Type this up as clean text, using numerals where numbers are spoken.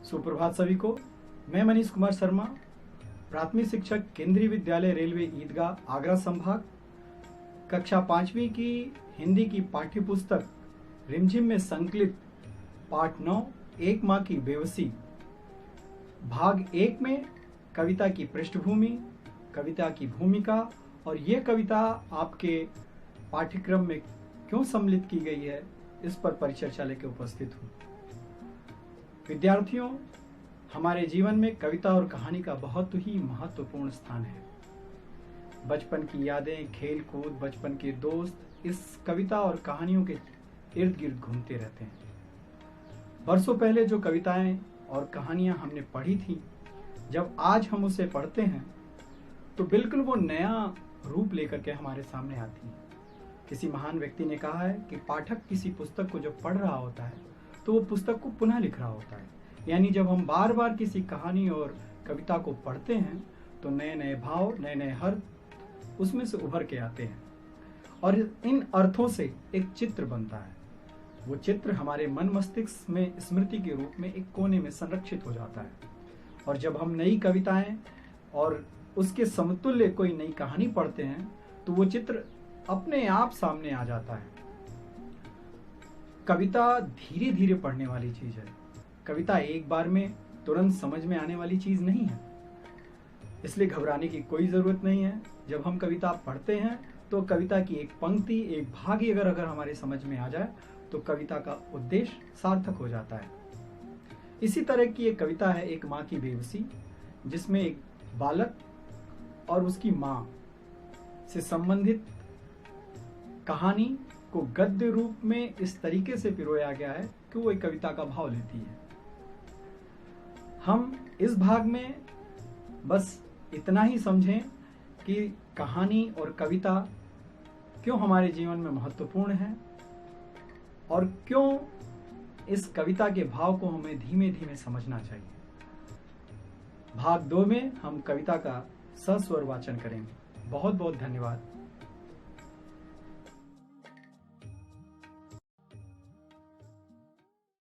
सुप्रभात सभी को। मैं मनीष कुमार शर्मा, प्राथमिक शिक्षक, केंद्रीय विद्यालय रेलवे ईदगाह, आगरा संभाग, कक्षा 5वीं की हिंदी की पाठ्य पुस्तक रिमझिम में संकलित पाठ 9 एक माँ की बेबसी भाग 1 में कविता की पृष्ठभूमि, कविता की भूमिका और ये कविता आपके पाठ्यक्रम में क्यों सम्मिलित की गई है, इस पर परिचर्चा लेकर उपस्थित हूँ। विद्यार्थियों, हमारे जीवन में कविता और कहानी का बहुत ही महत्वपूर्ण स्थान है। बचपन की यादें, खेल कूद, बचपन के दोस्त इस कविता और कहानियों के इर्द गिर्द घूमते रहते हैं। बरसों पहले जो कविताएं और कहानियां हमने पढ़ी थी, जब आज हम उसे पढ़ते हैं तो बिल्कुल वो नया रूप लेकर के हमारे सामने आती है। किसी महान व्यक्ति ने कहा है कि पाठक किसी पुस्तक को जब पढ़ रहा होता है तो वो पुस्तक को पुनः लिख रहा होता है। यानी जब हम बार बार किसी कहानी और कविता को पढ़ते हैं तो नए नए भाव, नए नए अर्थ उसमें से उभर के आते हैं और इन अर्थों से एक चित्र बनता है। वो चित्र हमारे मन मस्तिष्क में स्मृति के रूप में एक कोने में संरक्षित हो जाता है और जब हम नई कविताएं और उसके समतुल्य कोई नई कहानी पढ़ते हैं तो वो चित्र अपने आप सामने आ जाता है। कविता धीरे धीरे पढ़ने वाली चीज है। कविता एक बार में तुरंत समझ में आने वाली चीज नहीं है, इसलिए घबराने की कोई जरूरत नहीं है। जब हम कविता पढ़ते हैं तो कविता की एक पंक्ति, एक भाग ही अगर हमारे समझ में आ जाए तो कविता का उद्देश्य सार्थक हो जाता है। इसी तरह की एक कविता है एक माँ की बेबसी, जिसमें एक बालक और उसकी माँ से संबंधित कहानी को गद्य रूप में इस तरीके से पिरोया गया है कि वो एक कविता का भाव लेती है। हम इस भाग में बस इतना ही समझें कि कहानी और कविता क्यों हमारे जीवन में महत्वपूर्ण है और क्यों इस कविता के भाव को हमें धीमे धीमे समझना चाहिए। भाग 2 में हम कविता का सस्वर वाचन करेंगे। बहुत बहुत धन्यवाद।